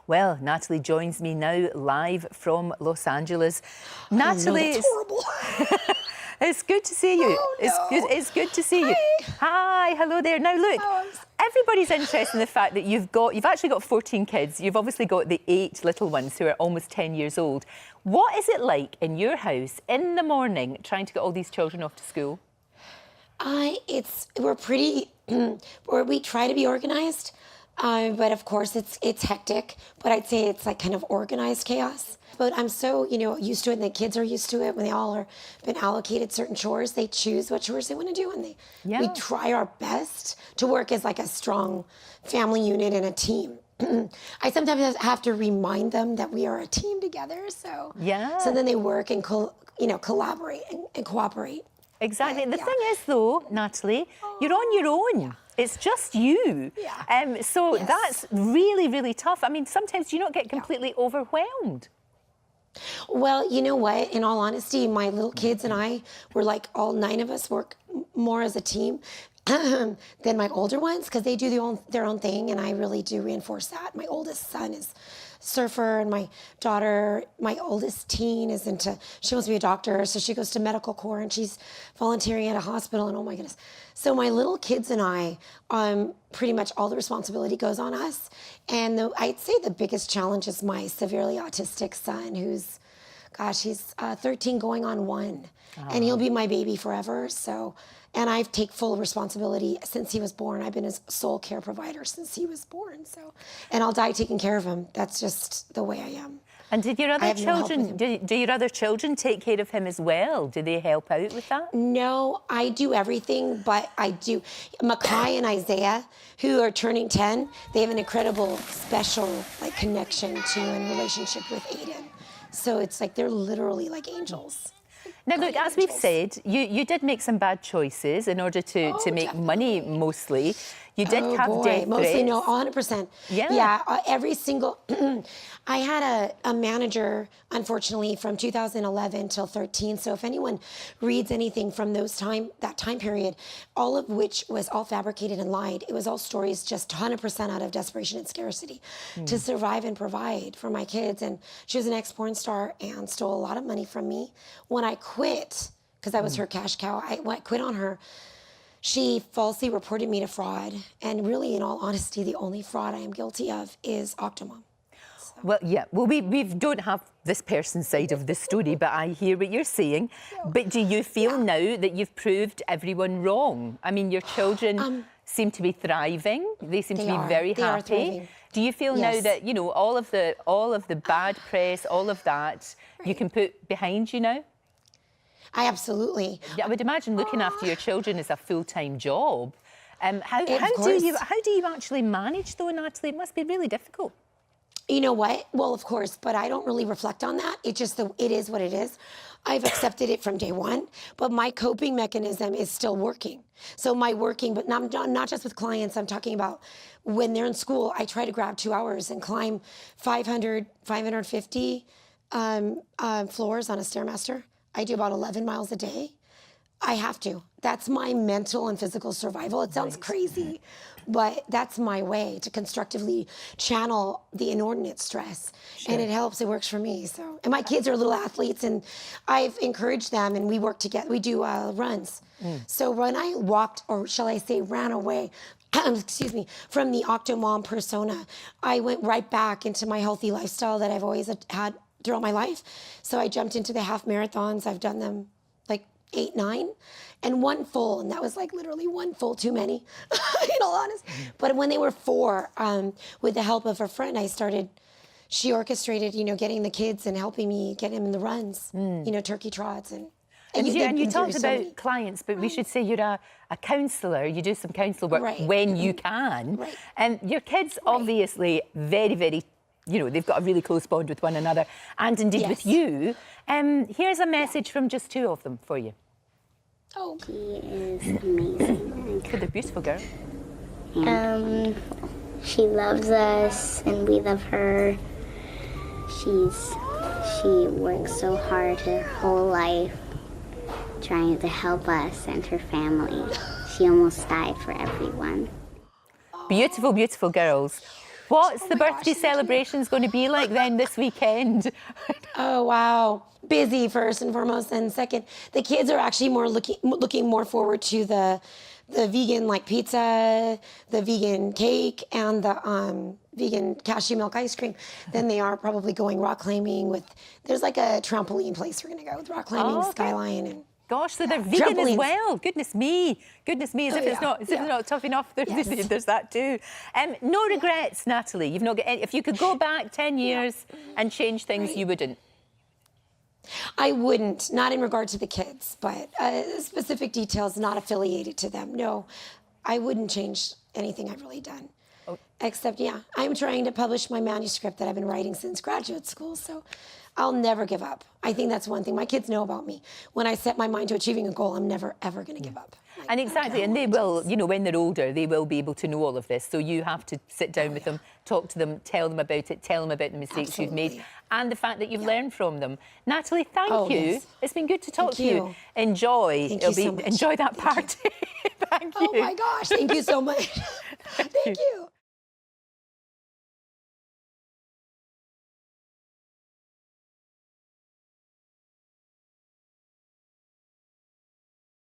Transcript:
Well, Natalie joins me now live from Los Angeles. Natalie, that's horrible. It's good to see you. Oh, no. It's good to see you. Hi, hello there. Now look, everybody's interested in the fact that you've actually got 14 kids. You've obviously got the 8 little ones who are almost 10 years old. What is it like in your house in the morning trying to get all these children off to school? We're pretty, we try to be organized, but of course it's hectic. But I'd say it's like kind of organized chaos. But I'm so, used to it, and the kids are used to it. When they all are been allocated certain chores, they choose what chores they want to do, and we try our best to work as like a strong family unit and a team. I sometimes have to remind them that we are a team together. So then they work and collaborate and cooperate. Exactly. The thing is, though, Natalie, you're on your own. Yeah. It's just you. Yeah. So that's really, really tough. I mean, sometimes do you not get completely overwhelmed? Well, you know what? In all honesty, my little kids and I were like, all 9 of us work more as a team than my older ones, because they do their own thing, and I really do reinforce that. My oldest son is surfer, and my daughter, my oldest teen, she wants to be a doctor, so she goes to medical corps, and she's volunteering at a hospital, and oh my goodness. So my little kids and I, pretty much all the responsibility goes on us. And I'd say the biggest challenge is my severely autistic son, who's, gosh, he's 13 going on 1. And he'll be my baby forever. And I take full responsibility since he was born. I've been his sole care provider since he was born. And I'll die taking care of him. That's just the way I am. And did your other children, do your other children take care of him as well? Do they help out with that? No, I do everything, but I do. Makai and Isaiah, who are turning 10, they have an incredible special connection to and relationship with Aiden. So it's like they're literally like angels. Now, look, as we've said, you did make some bad choices in order to make money, mostly. You did have death mostly, threats. no, 100%. Yeah, every single... I had a manager, unfortunately, from 2011 till 13. So if anyone reads anything from that time period, all of which was all fabricated and lied, it was all stories just 100% out of desperation and scarcity to survive and provide for my kids. And she was an ex-porn star and stole a lot of money from me. When I quit, because I was her cash cow, I quit on her. She falsely reported me to fraud. And really, in all honesty, the only fraud I am guilty of is Octomum. Well, yeah. Well, we don't have this person's side of the story, but I hear what you're saying. But do you feel now that you've proved everyone wrong? I mean, your children seem to be thriving. They seem to be very happy. Do you feel now that, all of the bad press, all of that, you can put behind you now? I absolutely. Yeah, I would imagine looking after your children is a full-time job. How do you actually manage, though, Natalie? It must be really difficult. You know what? Well, of course, but I don't really reflect on that. It is what it is. I've accepted it from day one, but my coping mechanism is still working. So but not just with clients. I'm talking about when they're in school. I try to grab 2 hours and climb 500, 550 floors on a Stairmaster. I do about 11 miles a day. I have to. That's my mental and physical survival. It sounds crazy, but that's my way to constructively channel the inordinate stress. And it helps. It works for me. And my kids are little athletes, and I've encouraged them, and we work together. We do runs. So when I walked, or shall I say ran away, excuse me, from the octo-mum persona, I went right back into my healthy lifestyle that I've always had throughout my life. So I jumped into the half marathons. I've done them like 8, 9, and 1 full, and that was like literally 1 full too many, in all honesty. But when they were 4, with the help of a friend, she orchestrated, getting the kids and helping me get them in the runs, turkey trots. And you talked about clients, but we should say you're a counsellor. You do some counsel work when you can. And your kids obviously very, very, they've got a really close bond with one another, and indeed with you. Here's a message from just 2 of them for you. Oh, she is amazing. They're beautiful girl. She loves us, and we love her. She works so hard her whole life trying to help us and her family. She almost died for everyone. Beautiful, beautiful girls. What's the birthday celebrations going to be like then this weekend? Oh, wow. Busy first and foremost, and second, the kids are actually looking more forward to the vegan like pizza, the vegan cake, and the vegan cashew milk ice cream than they are probably going rock climbing with. There's like a trampoline place we're gonna go with rock climbing, skyline, and. Gosh, so they're vegan as Trampolines. well. Goodness me, as if it's not tough enough. There's that too. No regrets, Natalie. You've not got any, if you could go back 10 years and change things, you wouldn't. I wouldn't, not in regard to the kids, but specific details not affiliated to them. No, I wouldn't change anything I've really done. Oh. Except, I'm trying to publish my manuscript that I've been writing since graduate school, so I'll never give up. I think that's one thing my kids know about me. When I set my mind to achieving a goal, I'm never, ever going to give up. And exactly, and they will, when they're older, they will be able to know all of this. So you have to sit down with them, talk to them, tell them about it, tell them about the mistakes you've made and the fact that you've learned from them. Natalie, thank you. Yes. It's been good to talk to you. Enjoy. Thank you so much. Enjoy that party. Thank you. Oh my gosh, thank you so much. Thank you.